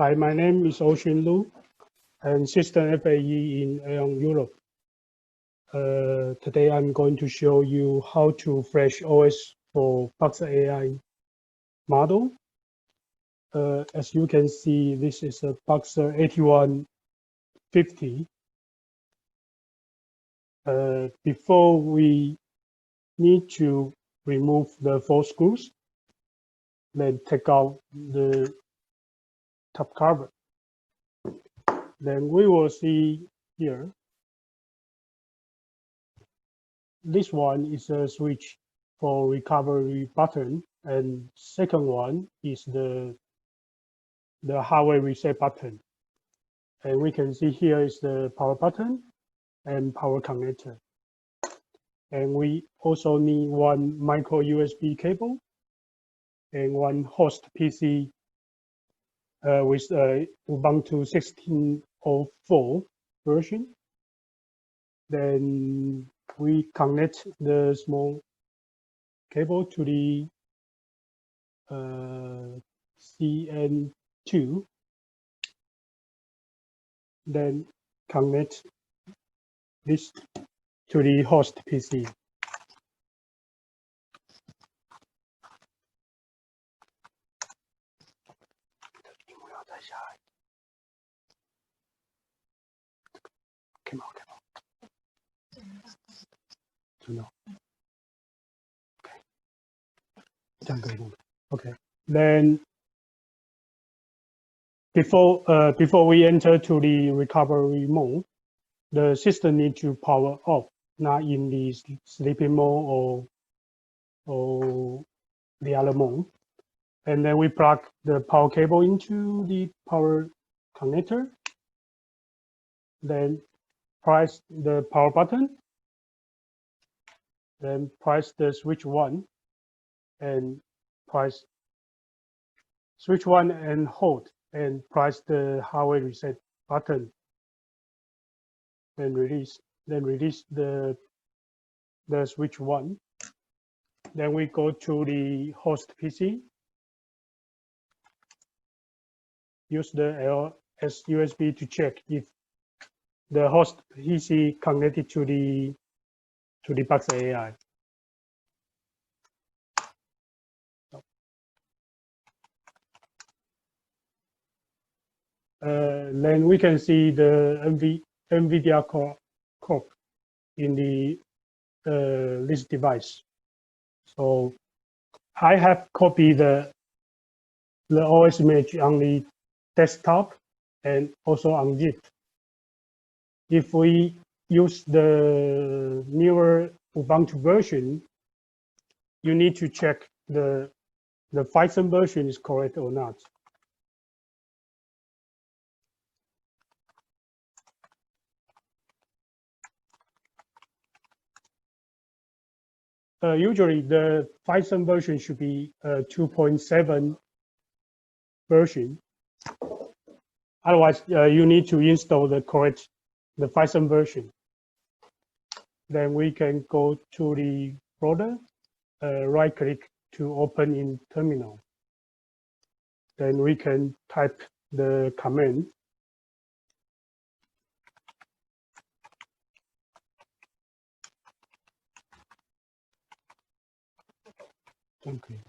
Hi, my name is Ocean Lu, and System FAE in AAEON Europe. Today I'm going to show you how to flash OS for Box AI model. As you can see, this is a Boxer 8150. Before we need to remove the 4 screws, then take out the top cover. Then we will see here. This one is a switch for recovery button, and second one is the hardware reset button. And we can see here is the power button and power connector. And we also need one micro USB cable and one host PC with Ubuntu 16.04 version. Then we connect the small cable to the CN2, then connect this to the host PC. Okay. Then before we enter to the recovery mode, the system needs to power off, not in the sleeping mode or the other mode. And then we plug the power cable into the power connector. Then press the power button. Then press the switch 1 and press switch 1 and hold and press the hardware reset button. Then release the switch 1. Then we go to the host PC. Use the LS USB to check if the host PC connected to the Box AI. Then we can see the NVIDIA core in this device. So I have copied the OS image on the desktop and also on Git. If we use the newer Ubuntu version, you need to check the Python version is correct or not. Usually the Python version should be 2.7 version. Otherwise, you need to install the Python version. Then we can go to the folder, right click to open in terminal. Then we can type the command. Okay.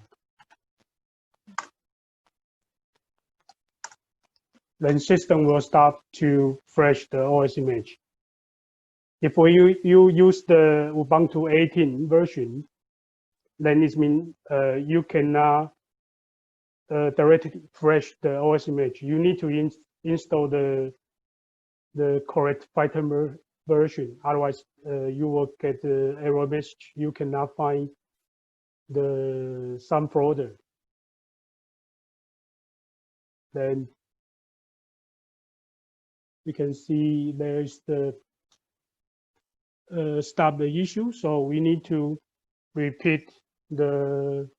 Then system will start to flash the OS image. If you use the Ubuntu 18 version, then it means you cannot directly flash the OS image. You need to install the correct Python version. Otherwise, you will get the error message. You cannot find some folder. Then you can see there's the stop the issue. So we need to repeat again.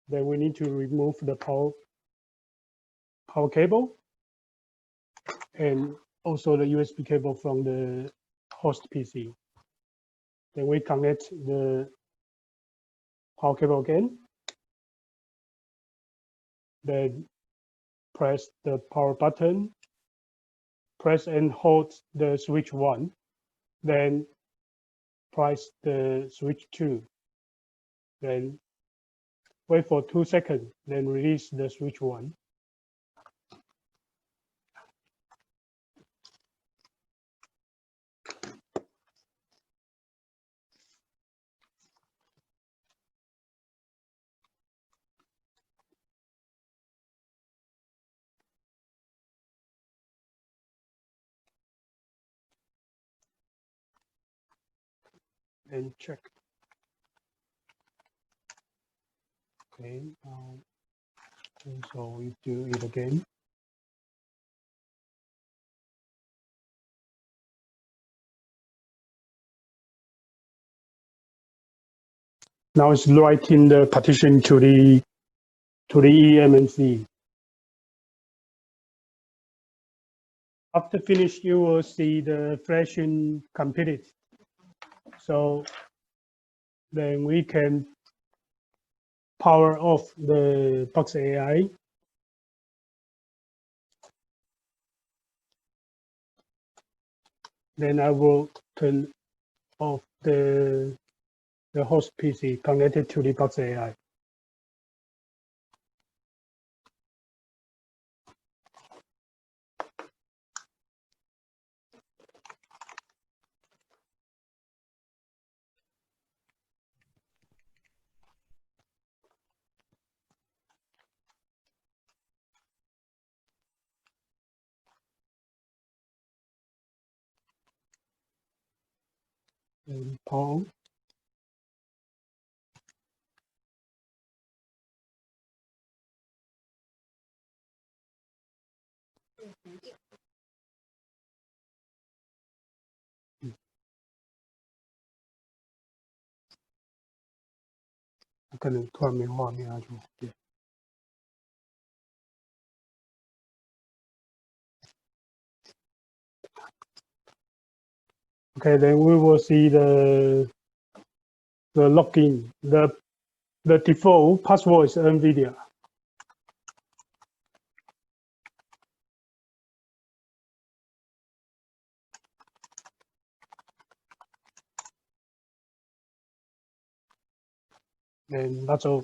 Then we need to remove the power cable and also the USB cable from the host PC. Then we connect the power cable again. then press the power button, press and hold the switch 1, then press the switch 2, then wait for 2 seconds, then release the switch 1. And check. Okay, so we do it again. Now it's writing the partition to the eMMC. After finish, you will see the flashing completed. So then we can power off the Box AI. Then I will turn off the host PC connected to the Box AI. And power on.可能突然没画面啊，就对。Okay, then we will see the login. The default password is NVIDIA. And that's all.